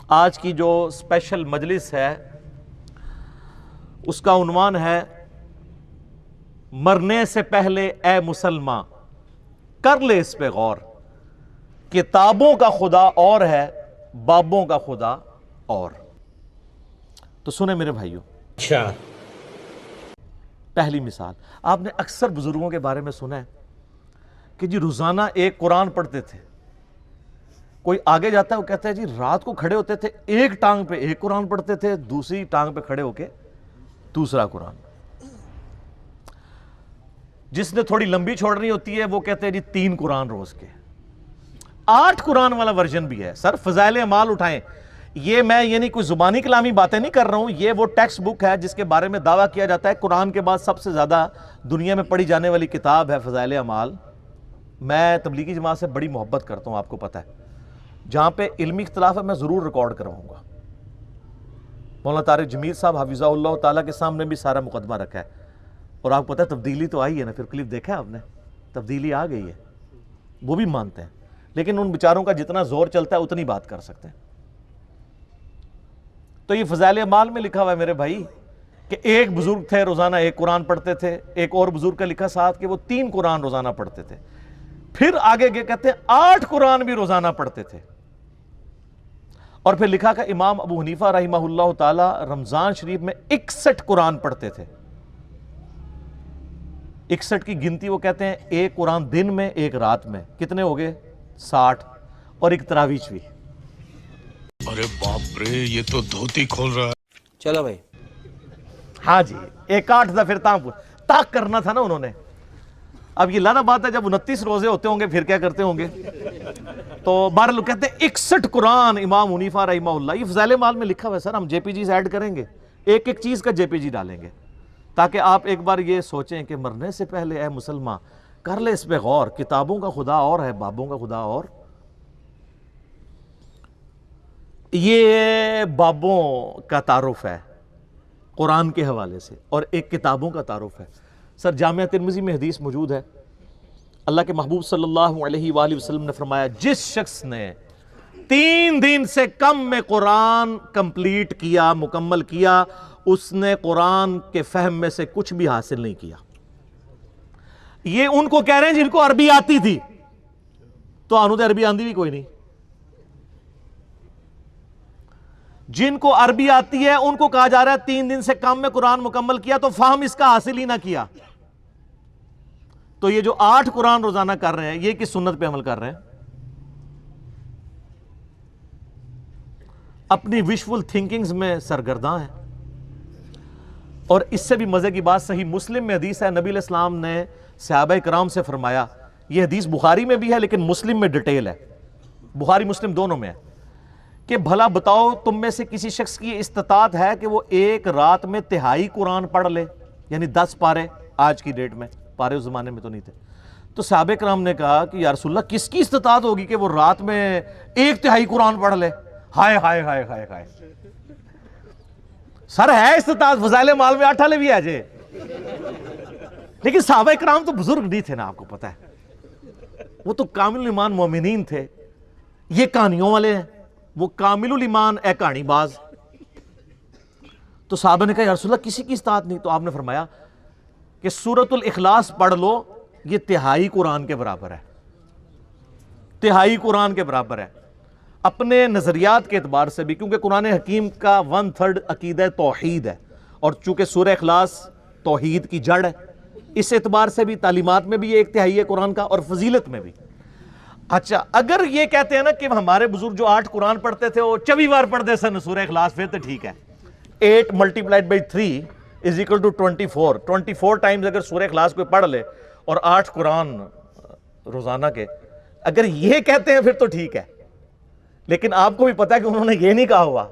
آج کی جو اسپیشل مجلس ہے اس کا عنوان ہے مرنے سے پہلے اے مسلمان کر لے اس پہ غور، کتابوں کا خدا اور ہے بابوں کا خدا اور۔ تو سنیں میرے بھائیوں، اچھا پہلی مثال آپ نے اکثر بزرگوں کے بارے میں سنا ہے کہ جی روزانہ ایک قرآن پڑھتے تھے۔ کوئی آگے جاتا ہے وہ کہتا ہے جی رات کو کھڑے ہوتے تھے، ایک ٹانگ پہ ایک قرآن پڑھتے تھے، دوسری ٹانگ پہ کھڑے ہو کے دوسرا قرآن۔ جس نے تھوڑی لمبی چھوڑنی ہوتی ہے وہ کہتے ہیں جی 3 قرآن روز کے۔ 8 قرآن والا ورژن بھی ہے۔ سر فضائل اعمال اٹھائیں، یہ میں یعنی کوئی زبانی کلامی باتیں نہیں کر رہا ہوں، یہ وہ ٹیکسٹ بک ہے جس کے بارے میں دعویٰ کیا جاتا ہے قرآن کے بعد سب سے زیادہ دنیا میں پڑھی جانے والی کتاب ہے فضائل اعمال۔ میں تبلیغی جماعت سے بڑی محبت کرتا ہوں، آپ کو پتہ ہے، جہاں پہ علمی اختلاف ہے میں ضرور ریکارڈ کرواؤں گا۔ مولانا طارق جمیل صاحب حفظہ اللہ تعالیٰ کے سامنے بھی سارا مقدمہ رکھا ہے، اور آپ کو پتہ ہے تبدیلی تو آئی ہے نا، پھر کلپ دیکھا ہے آپ نے، تبدیلی آ گئی ہے، وہ بھی مانتے ہیں، لیکن ان بیچاروں کا جتنا زور چلتا ہے اتنی بات کر سکتے ہیں۔ تو یہ فضائل اعمال میں لکھا ہوا ہے میرے بھائی کہ ایک بزرگ تھے روزانہ ایک قرآن پڑھتے تھے، ایک اور بزرگ کا لکھا ساتھ کہ وہ 3 قرآن روزانہ پڑھتے تھے، پھر آگے کہتے ہیں 8 قرآن بھی روزانہ پڑھتے تھے، اور پھر لکھا کہ امام ابو حنیفہ رحمہ اللہ تعالی رمضان شریف میں 61 قرآن پڑھتے تھے۔ 61 کی گنتی وہ کہتے ہیں ایک قرآن دن میں ایک رات میں، کتنے ہو گئے 60، اور ایک تراویح بھی۔ ارے باپ رے، یہ تو دھوتی کھول رہا ہے۔ چلو بھائی، ہاں جی، ایک 8 تھا، پھر تاک کرنا تھا نا انہوں نے۔ اب یہ لانا بات ہے جب 29 روزے ہوتے ہوں گے پھر کیا کرتے ہوں گے؟ تو بہرحال لوگ کہتے ہیں 61 قرآن امام حنیفہ رحمہ اللہ۔ یہ فضائل اعمال میں لکھا ہوا ہے سر، ہم جے پی جیز ایڈ کریں گے، ایک ایک چیز کا جے پی جی ڈالیں گے، تاکہ آپ ایک بار یہ سوچیں کہ مرنے سے پہلے اے مسلمان کر لے اس پہ غور، کتابوں کا خدا اور ہے بابوں کا خدا اور۔ یہ بابوں کا تعارف ہے قرآن کے حوالے سے، اور ایک کتابوں کا تعارف ہے۔ سر جامعہ ترمذی میں حدیث موجود ہے، اللہ کے محبوب صلی اللہ علیہ وآلہ وسلم نے فرمایا جس شخص نے 3 دن سے کم میں قرآن کمپلیٹ کیا، مکمل کیا، اس نے قرآن کے فہم میں سے کچھ بھی حاصل نہیں کیا۔ یہ ان کو کہہ رہے ہیں جن کو عربی آتی تھی، تو آنو تو عربی آندھی بھی کوئی نہیں۔ جن کو عربی آتی ہے ان کو کہا جا رہا ہے 3 دن سے کم میں قرآن مکمل کیا، تو فہم اس کا حاصل ہی نہ کیا۔ تو یہ جو 8 قرآن روزانہ کر رہے ہیں یہ کس سنت پہ عمل کر رہے ہیں؟ اپنی وشفل تھنکنگز میں سرگرداں ہیں۔ اور اس سے بھی مزے کی بات صحیح مسلم میں حدیث ہے، نبی علیہ السلام نے صحابہ کرام سے فرمایا، یہ حدیث بخاری میں بھی ہے لیکن مسلم میں ڈیٹیل ہے، بخاری مسلم دونوں میں ہے، کہ بھلا بتاؤ تم میں سے کسی شخص کی استطاعت ہے کہ وہ ایک رات میں 1/3 قرآن پڑھ لے، یعنی 10 پارے، آج کی ڈیٹ میں پارے اس زمانے میں تو نہیں تھے۔ تو صحابہ کرام نے کہا کہ یا رسول اللہ کس کی استطاعت ہوگی کہ وہ رات میں 1/3 قرآن پڑھ لے؟ ہائے ہائے ہائے ہائے ہائے، سر ہے استطاعت، فضائل اعمال میں 8 بھی ہے جے، لیکن صحابہ کرام تو بزرگ نہیں تھے نا، آپ کو پتہ ہے، وہ تو کامل ایمان مومنین تھے، یہ کہانیوں والے ہیں، وہ کامل الایمان اے کہانی باز۔ تو صحابہ نے کہا یا رسول اللہ کسی کی استطاعت نہیں، تو آپ نے فرمایا کہ سورۃ الاخلاص پڑھ لو، یہ 1/3 قرآن کے برابر ہے، 1/3 قرآن کے برابر ہے۔ اپنے نظریات کے اعتبار سے بھی، کیونکہ قرآن حکیم کا 1/3 عقیدہ توحید ہے، اور چونکہ سورہ اخلاص توحید کی جڑ ہے، اس اعتبار سے بھی تعلیمات میں بھی یہ 1/3 ہے قرآن کا، اور فضیلت میں بھی۔ اچھا اگر یہ کہتے ہیں نا کہ ہمارے بزرگ جو 8 قرآن پڑھتے تھے وہ 24 بار پڑھتے سن سورہ اخلاص، پھر تو ٹھیک ہے، 8 × 3 = 24 ٹائمز اگر سورہ اخلاص کوئی پڑھ لے اور 8 قرآن روزانہ کے، اگر یہ کہتے ہیں پھر تو ٹھیک ہے، لیکن آپ کو بھی پتا ہے کہ انہوں نے یہ نہیں کہا ہوا۔